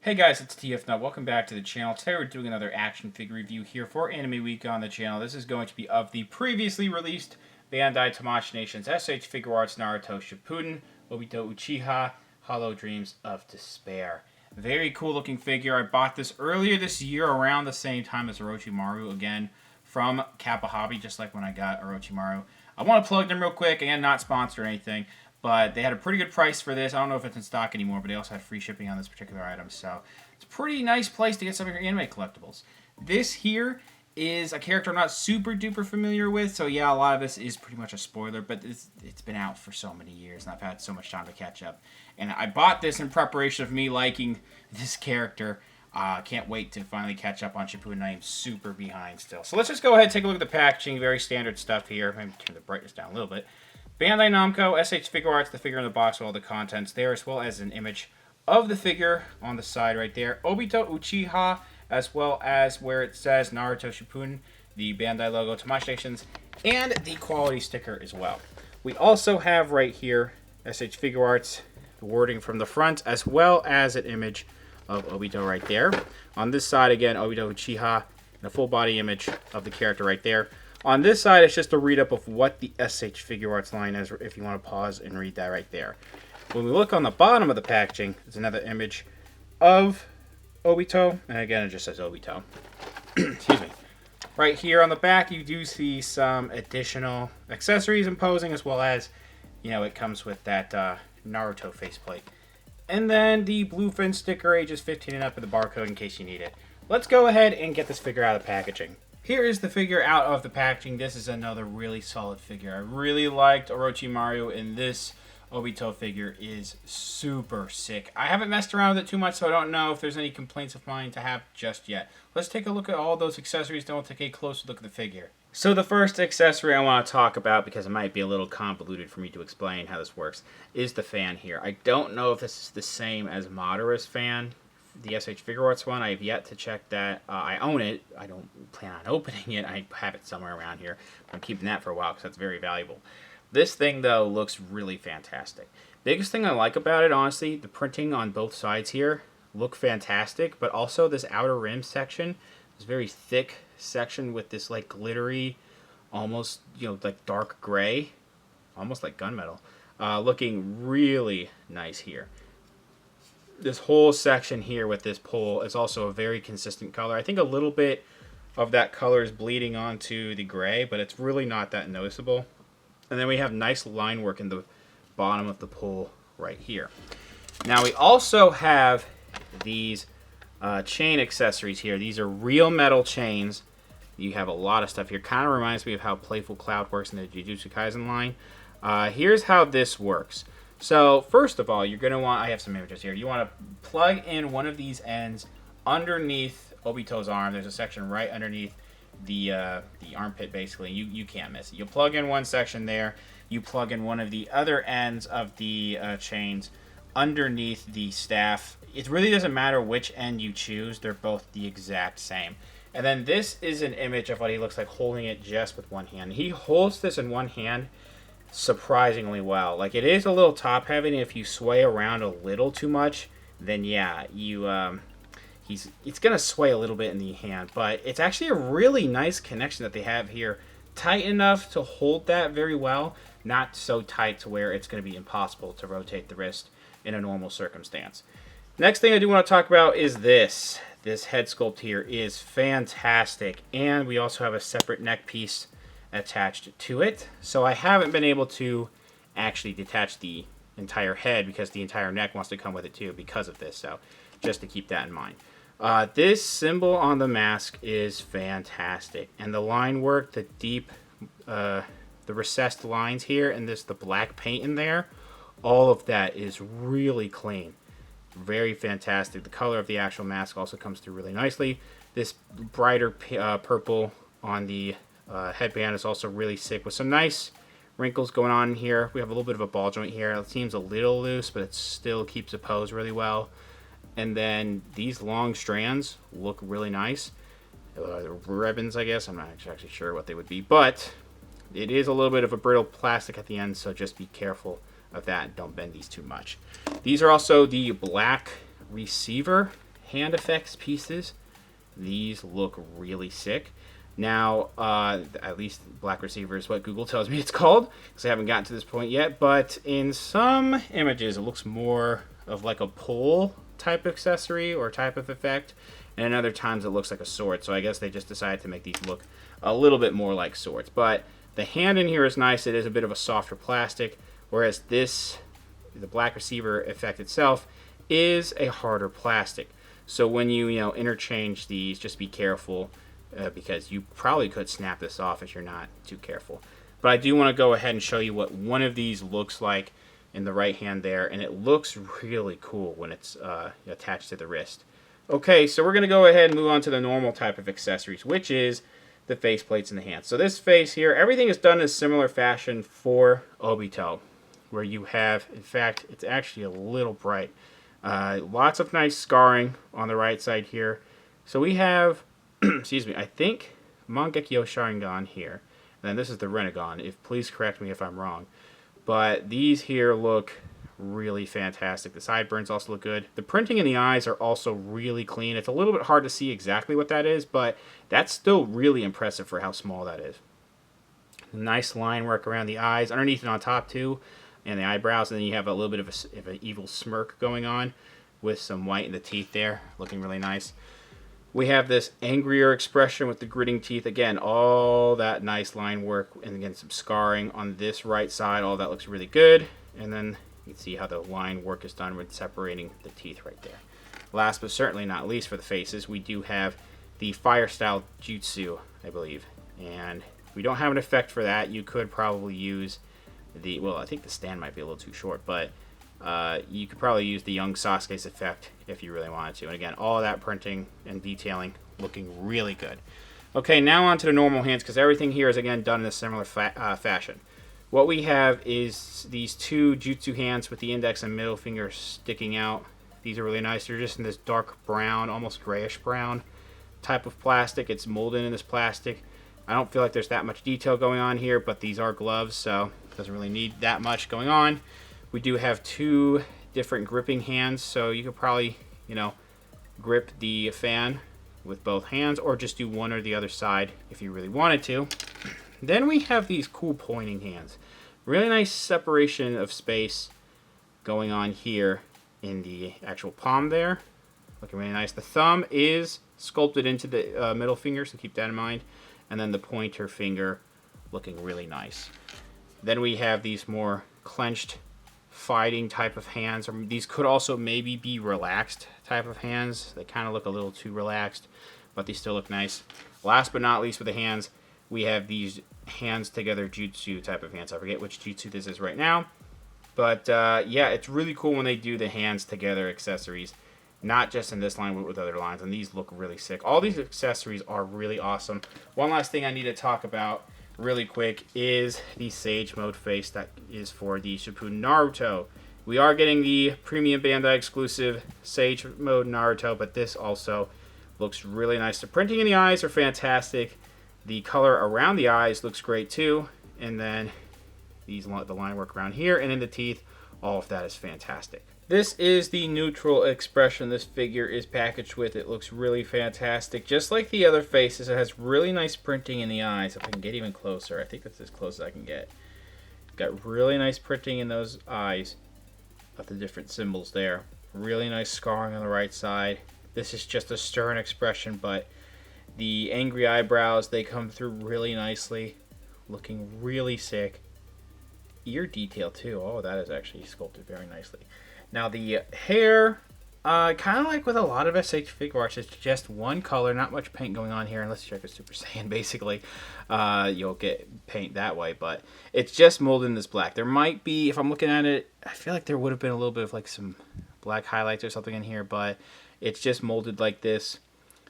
Hey guys, it's TF Nut. Welcome back to the channel. Today we're doing another action figure review here for Anime Week on the channel. This is going to be of the previously released Bandai Tamashii Nations S.H Figuarts Naruto Shippuden, Obito Uchiha, Hollow Dreams of Despair. Very cool looking figure. I bought this earlier this year around the same time as Orochimaru again from Kappa Hobby, just like when I got Orochimaru. I want to plug them real quick. Again, not sponsored or anything. But they had a pretty good price for this. I don't know if it's in stock anymore, but they also had free shipping on this particular item. So it's a pretty nice place to get some of your anime collectibles. This here is a character I'm not super duper familiar with. So yeah, a lot of this is pretty much a spoiler, but it's been out for so many years, and I've had so much time to catch up. And I bought this in preparation of me liking this character. Can't wait to finally catch up on Shippuden. I am super behind still. So let's just go ahead and take a look at the packaging. Very standard stuff here. Maybe turn the brightness down a little bit. Bandai Namco, S.H Figuarts, the figure in the box with all the contents there, as well as an image of the figure on the side right there. Obito Uchiha, as well as where it says Naruto Shippuden, the Bandai logo, Tamashii Nations, and the quality sticker as well. We also have right here S.H Figuarts, the wording from the front, as well as an image of Obito right there. On this side, again, Obito Uchiha, and a full body image of the character right there. On this side, it's just a read-up of what the S.H Figuarts line is, if you want to pause and read that right there. When we look on the bottom of the packaging, there's another image of Obito, and again, it just says Obito. Excuse me. Right here on the back, you do see some additional accessories and posing, as well as, you know, it comes with that Naruto faceplate. And then the bluefin sticker, ages 15 and up, with the barcode in case you need it. Let's go ahead and get this figure out of the packaging. Here is the figure out of the packaging. This is another really solid figure. I really liked Orochimaru, and this Obito figure is super sick. I haven't messed around with it too much, so I don't know if there's any complaints of mine to have just yet. Let's take a look at all those accessories, then we'll take a closer look at the figure. So the first accessory I want to talk about, because it might be a little convoluted for me to explain how this works, is the fan here. I don't know if this is the same as Madara's fan, the S.H Figuarts one. I have yet to check that. I own it. I don't plan on opening it. I have it somewhere around here. I'm keeping that for a while because that's very valuable. This thing, though, looks really fantastic. Biggest thing I like about it, honestly, the printing on both sides here look fantastic, but also this outer rim section, this very thick section with this like glittery, almost, you know, like dark gray, almost like gunmetal, looking really nice here. This whole section here with this pole is also a very consistent color. I think a little bit of that color is bleeding onto the gray, but it's really not that noticeable. And then we have nice line work in the bottom of the pole right here. Now we also have these chain accessories here. These are real metal chains. You have a lot of stuff here. Kind of reminds me of how Playful Cloud works in the Jujutsu Kaisen line. Here's how this works. So first of all, you're going to want, I have some images here. You want to plug in one of these ends underneath Obito's arm. There's a section right underneath the armpit, basically. You can't miss it. You plug in one section there. You plug in one of the other ends of the chains underneath the staff. It really doesn't matter which end you choose. They're both the exact same. And then this is an image of what he looks like holding it just with one hand. He holds this in one hand surprisingly well. Like, it is a little top heavy, and if you sway around a little too much, then yeah, it's gonna sway a little bit in the hand. But it's actually a really nice connection that they have here, tight enough to hold that very well, not so tight to where it's going to be impossible to rotate the wrist in a normal circumstance. Next thing I do want to talk about is this head sculpt here is fantastic, and we also have a separate neck piece attached to it. So I haven't been able to actually detach the entire head because the entire neck wants to come with it too because of this. So just to keep that in mind. This symbol on the mask is fantastic, and the line work, the deep, the recessed lines here, and the black paint in there, all of that is really clean. Very fantastic. The color of the actual mask also comes through really nicely. This brighter purple on the headband is also really sick with some nice wrinkles going on in here. We have a little bit of a ball joint here. It seems a little loose, but it still keeps it posed really well. And then these long strands look really nice. Ribbons, I guess. I'm not actually sure what they would be, but it is a little bit of a brittle plastic at the end, so just be careful of that. Don't bend these too much. These are also the black receiver hand effects pieces, these look really sick. Now, at least Black Receiver is what Google tells me it's called, because I haven't gotten to this point yet, but in some images it looks more of like a pole type accessory or type of effect, and in other times it looks like a sword, so I guess they just decided to make these look a little bit more like swords. But the hand in here is nice. It is a bit of a softer plastic, whereas this, the Black Receiver effect itself, is a harder plastic. So when you interchange these, just be careful, because you probably could snap this off if you're not too careful. But I do want to go ahead and show you what one of these looks like in the right hand there, and it looks really cool when it's attached to the wrist. Okay, so we're going to go ahead and move on to the normal type of accessories, which is the face plates in the hands. So this face here, everything is done in a similar fashion for Obito, where you have, in fact, it's actually a little bright. Lots of nice scarring on the right side here. So we have, excuse me, I think Mangekyo Sharingan here. And then this is the Renegon. Please correct me if I'm wrong. But these here look really fantastic. The sideburns also look good. The printing in the eyes are also really clean. It's a little bit hard to see exactly what that is, but that's still really impressive for how small that is. Nice line work around the eyes, underneath and on top too, and the eyebrows, and then you have a little bit of an evil smirk going on with some white in the teeth there, looking really nice. We have this angrier expression with the gritting teeth. Again, all that nice line work, and again, some scarring on this right side. All that looks really good. And then you can see how the line work is done with separating the teeth right there. Last but certainly not least for the faces, we do have the fire style jutsu, I believe. And we don't have an effect for that. You could probably use the, well, I think the stand might be a little too short, but you could probably use the young Sasuke's effect if you really wanted to. And again, all of that printing and detailing looking really good. Okay, now on to the normal hands, because everything here is again done in a similar fashion. What we have is these two jutsu hands with the index and middle finger sticking out. These are really nice. They're just in this dark brown, almost grayish brown type of plastic. It's molded in this plastic. I don't feel like there's that much detail going on here, but these are gloves, so it doesn't really need that much going on. We do have two different gripping hands, so you could probably, grip the fan with both hands, or just do one or the other side if you really wanted to. Then we have these cool pointing hands. Really nice separation of space going on here in the actual palm there. Looking really nice. The thumb is sculpted into the middle finger, so keep that in mind. And then the pointer finger looking really nice. Then we have these more clenched fighting type of hands. Or these could also maybe be relaxed type of hands. They kind of look a little too relaxed, but they still look nice. Last but not least with the hands, we have these hands together jutsu type of hands. I forget which jutsu this is right now. But yeah, it's really cool when they do the hands together accessories. Not just in this line, but with other lines. And these look really sick. All these accessories are really awesome. One last thing I need to talk about really quick is the Sage Mode face that is for the Shippuden Naruto. We are getting the premium Bandai exclusive Sage Mode Naruto, but this also looks really nice. The printing in the eyes are fantastic. The color around the eyes looks great too. And then the line work around here and in the teeth, all of that is fantastic. This is the neutral expression this figure is packaged with. It looks really fantastic. Just like the other faces, it has really nice printing in the eyes. If I can get even closer, I think that's as close as I can get. Got really nice printing in those eyes of the different symbols there. Really nice scarring on the right side. This is just a stern expression, but the angry eyebrows, they come through really nicely. Looking really sick. Ear detail too. Oh, that is actually sculpted very nicely. Now the hair, kind of like with a lot of SH Figuarts, it's just one color, not much paint going on here, unless you check a Super Saiyan, basically. You'll get paint that way, but it's just molded in this black. There might be, if I'm looking at it, I feel like there would have been a little bit of like some black highlights or something in here, but it's just molded like this.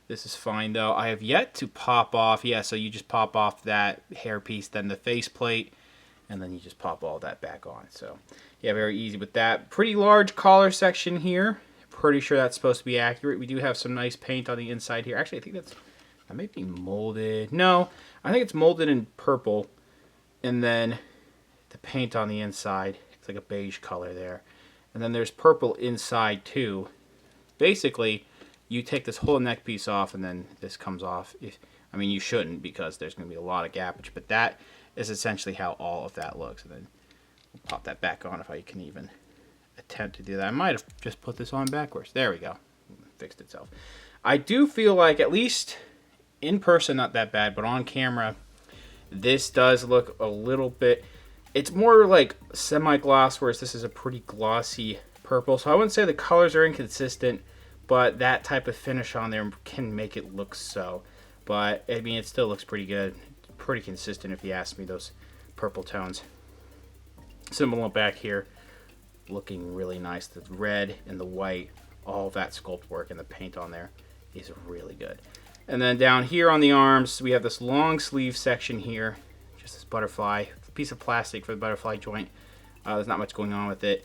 This is fine though. I have yet to pop off, yeah, so you just pop off that hair piece, then the face plate, and then you just pop all that back on. So yeah, very easy with that. Pretty large collar section here. Pretty sure that's supposed to be accurate. We do have some nice paint on the inside here. Actually, I think that may be molded. No, I think it's molded in purple. And then the paint on the inside, it's like a beige color there. And then there's purple inside too. Basically, you take this whole neck piece off and then this comes off. I mean, you shouldn't because there's going to be a lot of gappage, but that is essentially how all of that looks. And then we'll pop that back on if I can even attempt to do that. I might have just put this on backwards. There we go. Fixed itself. I do feel like, at least in person, not that bad, but on camera, this does look a little bit... It's more like semi-gloss, whereas this is a pretty glossy purple. So I wouldn't say the colors are inconsistent, but that type of finish on there can make it look so. But, I mean, it still looks pretty good. Pretty consistent, if you ask me, those purple tones. Symbol back here, looking really nice. The red and the white, all of that sculpt work and the paint on there is really good. And then down here on the arms, we have this long sleeve section here. Just this butterfly, piece of plastic for the butterfly joint. There's not much going on with it.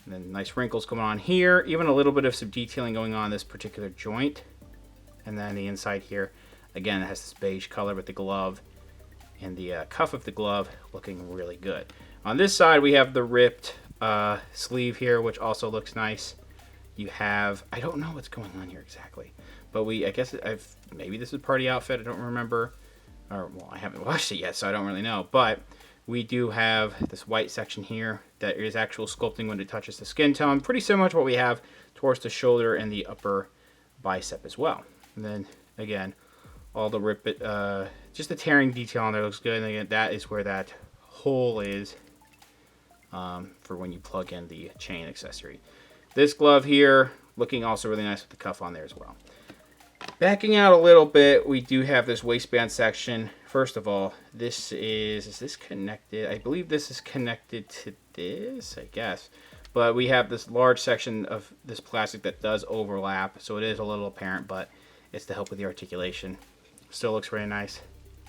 And then nice wrinkles going on here. Even a little bit of some detailing going on this particular joint. And then the inside here, again, it has this beige color with the glove. And the cuff of the glove looking really good. On this side, we have the ripped sleeve here, which also looks nice. You have, I don't know what's going on here exactly. But I guess maybe this is party outfit, I don't remember. Or, well, I haven't watched it yet, so I don't really know. But we do have this white section here that is actual sculpting when it touches the skin tone. Pretty similar to what we have towards the shoulder and the upper bicep as well. And then, again, all the just the tearing detail on there looks good. And again, that is where that hole is for when you plug in the chain accessory. This glove here, looking also really nice with the cuff on there as well. Backing out a little bit, we do have this waistband section. First of all, is this connected? I believe this is connected to this, I guess. But we have this large section of this plastic that does overlap, so it is a little apparent, but it's to help with the articulation. Still looks very nice.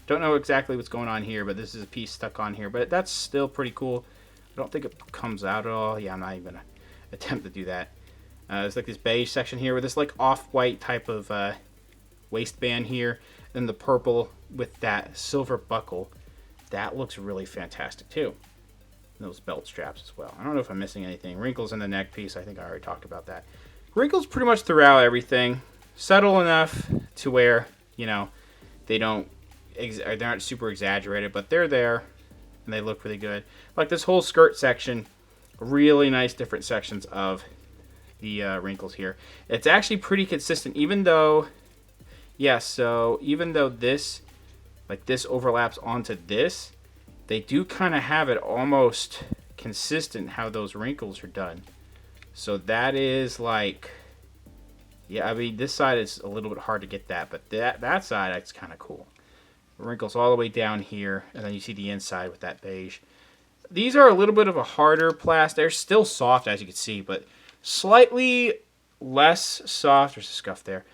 Don't know exactly what's going on here, but this is a piece stuck on here, but that's still pretty cool. I don't think it comes out at all. Yeah, I'm not even going to attempt to do that. There's like this beige section here with this like off-white type of waistband here. Then the purple with that silver buckle. That looks really fantastic too. And those belt straps as well. I don't know if I'm missing anything. Wrinkles in the neck piece. I think I already talked about that. Wrinkles pretty much throughout everything. Subtle enough to where, you know, they aren't super exaggerated, but they're there and they look really good. Like this whole skirt section, really nice different sections of the wrinkles here. It's actually pretty consistent, even though, so even though this overlaps onto this, they do kind of have it almost consistent how those wrinkles are done. So that is like, yeah, I mean, this side is a little bit hard to get that, but that side, it's kind of cool. Wrinkles all the way down here, and then you see the inside with that beige. These are a little bit of a harder plastic. They're still soft, as you can see, but slightly less soft. There's a scuff there.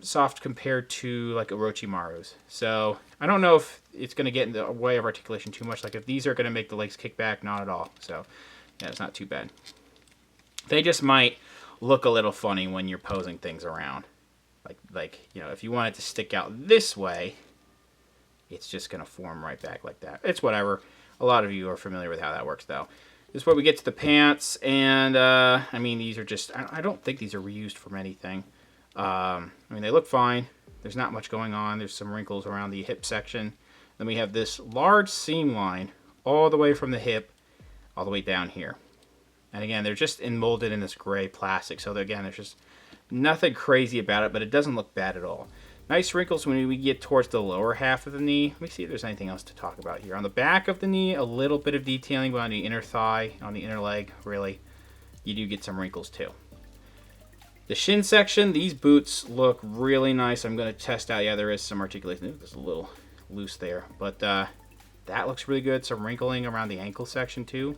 Soft compared to like Orochimaru's. So I don't know if it's going to get in the way of articulation too much. Like if these are going to make the legs kick back, not at all. So yeah, it's not too bad. They just might look a little funny when you're posing things around. Like you know, if you want it to stick out this way, it's just going to form right back like that. It's whatever. A lot of you are familiar with how that works, though. This is where we get to the pants, and I mean, these are just, I don't think these are reused from anything. I mean, they look fine. There's not much going on. There's some wrinkles around the hip section. Then we have this large seam line all the way from the hip all the way down here. And again, they're just molded in this gray plastic. So again, there's just nothing crazy about it, but it doesn't look bad at all. Nice wrinkles when we get towards the lower half of the knee. Let me see if there's anything else to talk about here. On the back of the knee, a little bit of detailing, but on the inner thigh, on the inner leg, really, you do get some wrinkles too. The shin section, these boots look really nice. I'm going to test out. Yeah, there is some articulation. There's a little loose there, but that looks really good. Some wrinkling around the ankle section too.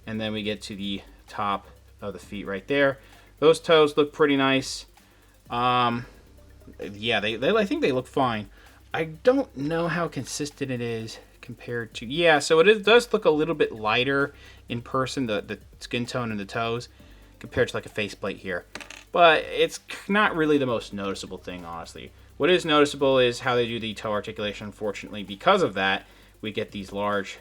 And then we get to the top of the feet right there. Those toes look pretty nice. Yeah, I think they look fine. I don't know how consistent it is compared to... Yeah, so it does look a little bit lighter in person, the skin tone and the toes, compared to like a faceplate here. But it's not really the most noticeable thing, honestly. What is noticeable is how they do the toe articulation. Unfortunately, because of that, we get these large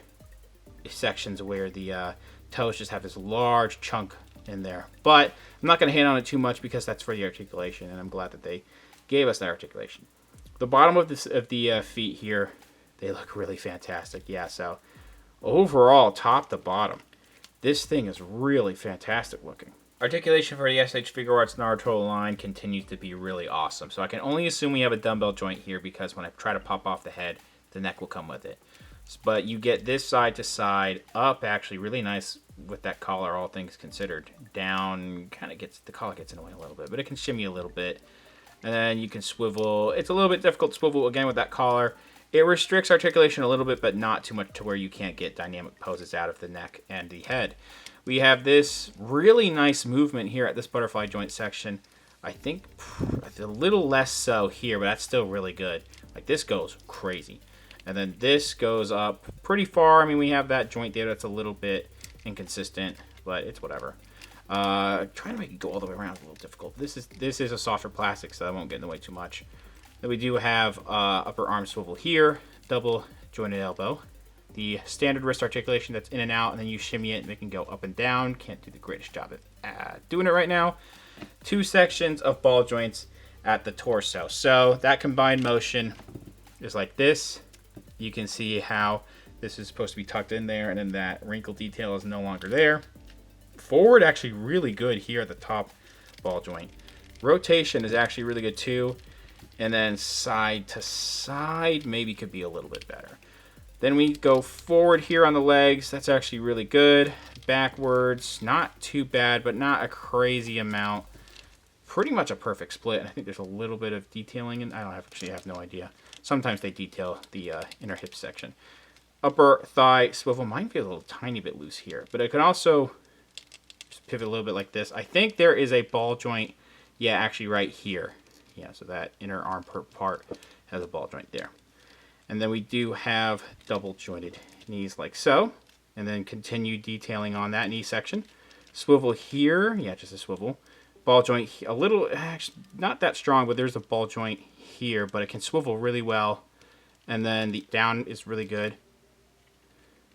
sections where the toes just have this large chunk in there. But I'm not going to hate on it too much because that's for the articulation, and I'm glad that they gave us that articulation. The bottom of the feet here, they look really fantastic. Yeah, so overall, top to bottom, this thing is really fantastic looking. Articulation for the S.H. Figuarts Naruto line continues to be really awesome. So I can only assume we have a dumbbell joint here because when I try to pop off the head, the neck will come with it. But you get this side to side, up actually really nice with that collar, all things considered. Down, kind of gets, the collar gets in the way a little bit, but it can shimmy a little bit. And then you can swivel. It's a little bit difficult to swivel again with that collar. It restricts articulation a little bit, but not too much to where you can't get dynamic poses out of the neck and the head. We have this really nice movement here at this butterfly joint section. I think a little less so here, but that's still really good. Like this goes crazy. And then this goes up pretty far. I mean, we have that joint there that's a little bit inconsistent, but it's whatever. Trying to make it go all the way around is a little difficult. This is a softer plastic, so that won't get in the way too much. Then we do have upper arm swivel here, double jointed elbow. The standard wrist articulation that's in and out, and then you shimmy it and it can go up and down. Can't do the greatest job at doing it right now. 2 sections of ball joints at the torso. So that combined motion is like this. You can see how this is supposed to be tucked in there, and then that wrinkle detail is no longer there. Forward actually really good here at the top ball joint. Rotation is actually really good too. And then side to side maybe could be a little bit better. Then we go forward here on the legs. That's actually really good. Backwards, not too bad, but not a crazy amount. Pretty much a perfect split. I think there's a little bit of detailing, and I actually have no idea. Sometimes they detail the inner hip section. Upper thigh swivel might be a little tiny bit loose here, but it can also just pivot a little bit like this. I think there is a ball joint, yeah, actually right here. Yeah, so that inner arm part has a ball joint there. And then we do have double jointed knees like so. And then continue detailing on that knee section. Swivel here, yeah, just a swivel. Ball joint, a little, actually not that strong, but there's a ball joint here, but it can swivel really well. And then the down is really good.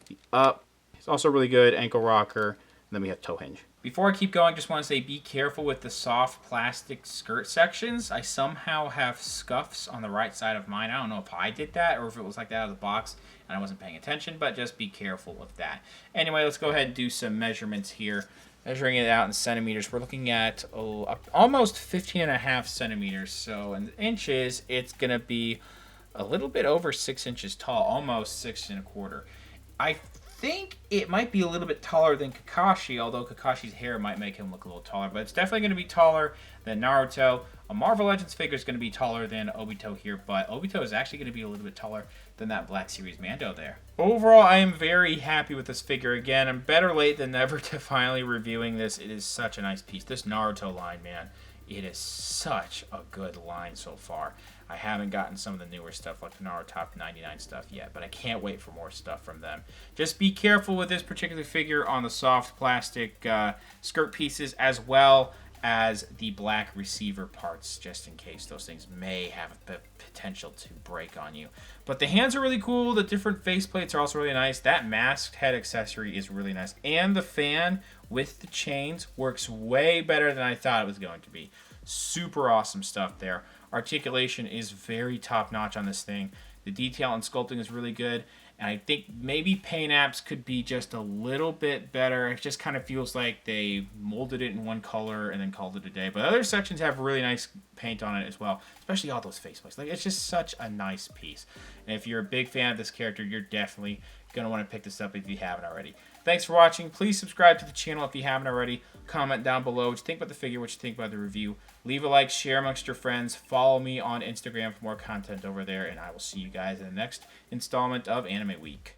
The up is also really good, ankle rocker. And then we have toe hinge. Before I keep going, just want to say be careful with the soft plastic skirt sections. I somehow have scuffs on the right side of mine. I don't know if I did that or if it was like that out of the box and I wasn't paying attention, but just be careful with that. Anyway, let's go ahead and do some measurements here. Measuring it out in centimeters, we're looking at almost 15.5 centimeters. So in inches, it's going to be a little bit over 6 inches tall, almost 6.25. I think it might be a little bit taller than Kakashi, although Kakashi's hair might make him look a little taller, but it's definitely going to be taller than Naruto. A Marvel Legends figure is going to be taller than Obito here, but Obito is actually going to be a little bit taller than that Black Series Mando there. Overall, I am very happy with this figure. Again, I'm better late than never to finally reviewing this. It is such a nice piece. This Naruto line, man, it is such a good line so far. I haven't gotten some of the newer stuff like the Naruto Top 99 stuff yet, but I can't wait for more stuff from them. Just be careful with this particular figure on the soft plastic skirt pieces as well as the black receiver parts, just in case those things may have a potential to break on you. But the hands are really cool. The different face plates are also really nice. That masked head accessory is really nice. And the fan with the chains works way better than I thought it was going to be. Super awesome stuff there. Articulation is very top-notch on this thing. The detail and sculpting is really good. And I think maybe paint apps could be just a little bit better. It just kind of feels like they molded it in one color and then called it a day. But other sections have really nice paint on it as well, especially all those faceplates. Like, it's just such a nice piece. And if you're a big fan of this character, you're definitely going to want to pick this up if you haven't already. Thanks for watching. Please subscribe to the channel if you haven't already. Comment down below what you think about the figure, what you think about the review. Leave a like, share amongst your friends. Follow me on Instagram for more content over there, and I will see you guys in the next installment of Anime Week.